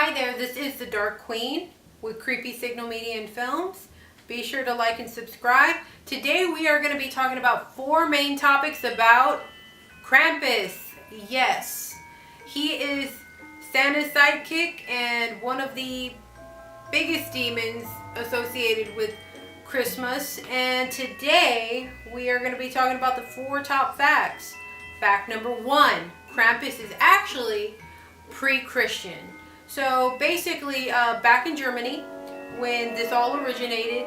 Hi there, this is the Dark Queen with Creepy Signal Media and Films. Be sure to like and subscribe. Today we are going to be talking about 4 main topics about Krampus. Yes, he is Santa's sidekick and one of the biggest demons associated with Christmas. And today we are going to be talking about the 4 top facts. Fact number 1, Krampus is actually pre-Christian. So basically, back in Germany, when this all originated,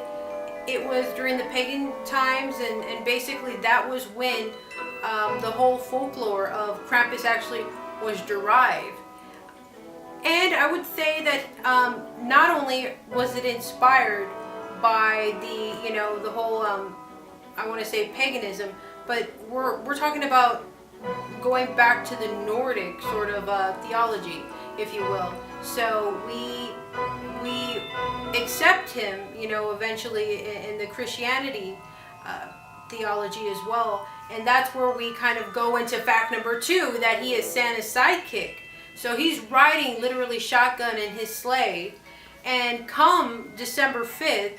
it was during the pagan times, and basically that was when the whole folklore of Krampus actually was derived. And I would say that not only was it inspired by the whole, I want to say paganism, but we're talking about going back to the Nordic sort of theology, if you will. So we accept him, eventually in the Christianity theology as well. And that's where we kind of go into fact number 2, that he is Santa's sidekick. So he's riding literally shotgun in his sleigh, and come December 5th,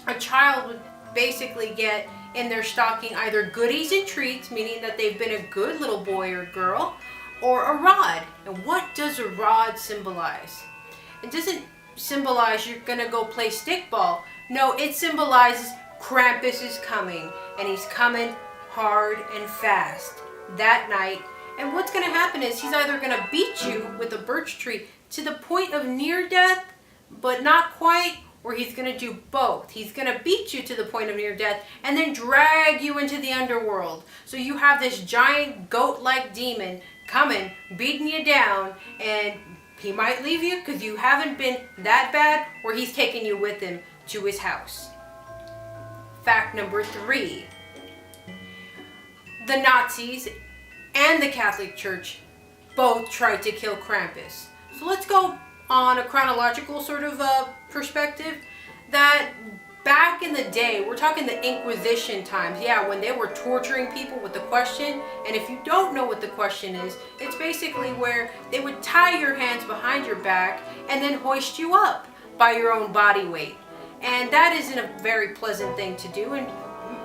a child would basically get in their stocking either goodies and treats, meaning that they've been a good little boy or girl, or a rod. And what does a rod symbolize? It doesn't symbolize you're gonna go play stickball. No, it symbolizes Krampus is coming, and he's coming hard and fast that night. And what's gonna happen is he's either gonna beat you with a birch tree to the point of near death, but not quite, or he's gonna do both. He's gonna beat you to the point of near death and then drag you into the underworld. So you have this giant goat-like demon coming, beating you down, and he might leave you because you haven't been that bad, or he's taking you with him to his house. Fact number 3. The Nazis and the Catholic Church both tried to kill Krampus. So let's go on a chronological sort of perspective, that back in the day, we're talking the Inquisition times, when they were torturing people with the question. And if you don't know what the question is, it's basically where they would tie your hands behind your back and then hoist you up by your own body weight. And that isn't a very pleasant thing to do, and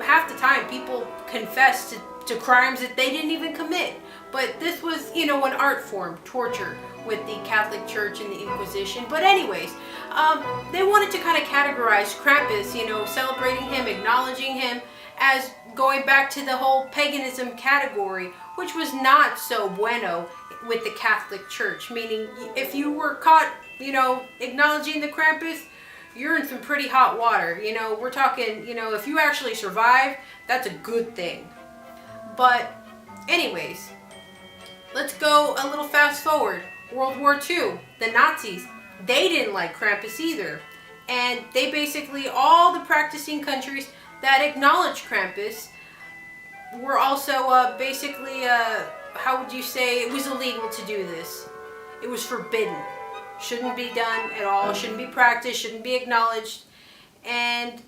half the time people confess to crimes that they didn't even commit. But this was, an art form, torture, with the Catholic Church and the Inquisition. But anyways, they wanted to kind of categorize Krampus, celebrating him, acknowledging him, as going back to the whole paganism category, which was not so bueno with the Catholic Church. Meaning, if you were caught, acknowledging the Krampus, you're in some pretty hot water. We're talking, if you actually survive, that's a good thing. But anyways, let's go a little fast forward. World War II, the Nazis, they didn't like Krampus either. And they basically, all the practicing countries that acknowledged Krampus were also basically, how would you say, it was illegal to do this. It was forbidden. Shouldn't be done at all, shouldn't be practiced, shouldn't be acknowledged. And,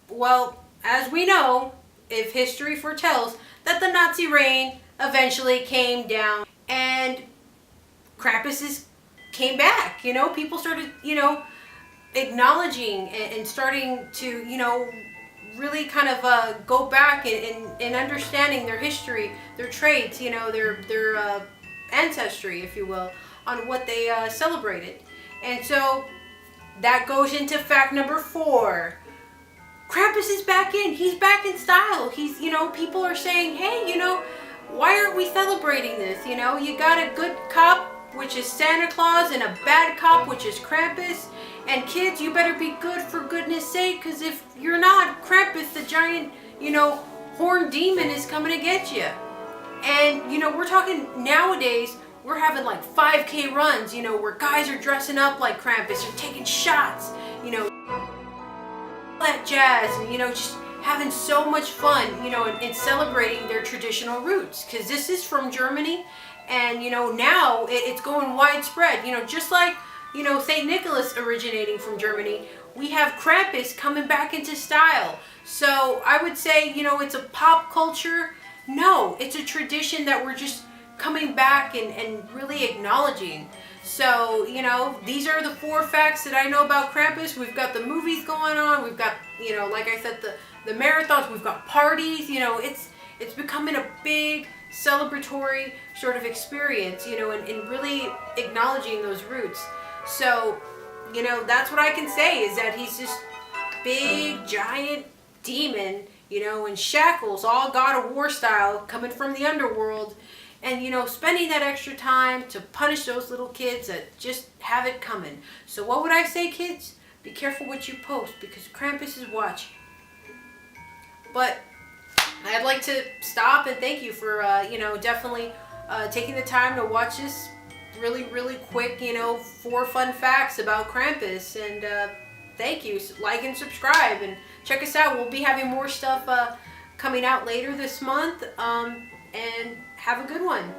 well, as we know, if history foretells, that the Nazi reign eventually came down, and Krampus came back. People started, acknowledging and starting to, really kind of go back and understanding their history, their traits, their ancestry, if you will, on what they celebrated. And so that goes into fact number 4. Krampus is back in. He's back in style. He's, people are saying, hey, why aren't we celebrating this? You got a good cop, which is Santa Claus, and a bad cop, which is Krampus. And kids, you better be good for goodness sake, because if you're not, Krampus, the giant, horned demon, is coming to get you. And, we're talking nowadays, we're having like 5K runs, where guys are dressing up like Krampus, or taking shots, that jazz, and, just having so much fun, in celebrating their traditional roots. Because this is from Germany, and, now it's going widespread. Just like, St. Nicholas originating from Germany, we have Krampus coming back into style. So I would say, it's a pop culture. No, it's a tradition that we're just coming back and really acknowledging. So, you know, these are the 4 facts that I know about Krampus. We've got the movies going on. We've got, you know, like I said, the marathons. We've got parties. You know, it's becoming a big celebratory sort of experience, you know, and really acknowledging those roots. So, you know, that's what I can say, is that he's this big, giant demon, you know, in shackles, all God of War style, coming from the underworld. And, you know, spending that extra time to punish those little kids that just have it coming. So what would I say, kids? Be careful what you post, because Krampus is watching. But I'd like to stop and thank you for, you know, definitely taking the time to watch this really, really quick, you know, 4 fun facts about Krampus. And thank you. Like and subscribe and check us out. We'll be having more stuff coming out later this month. And have a good one.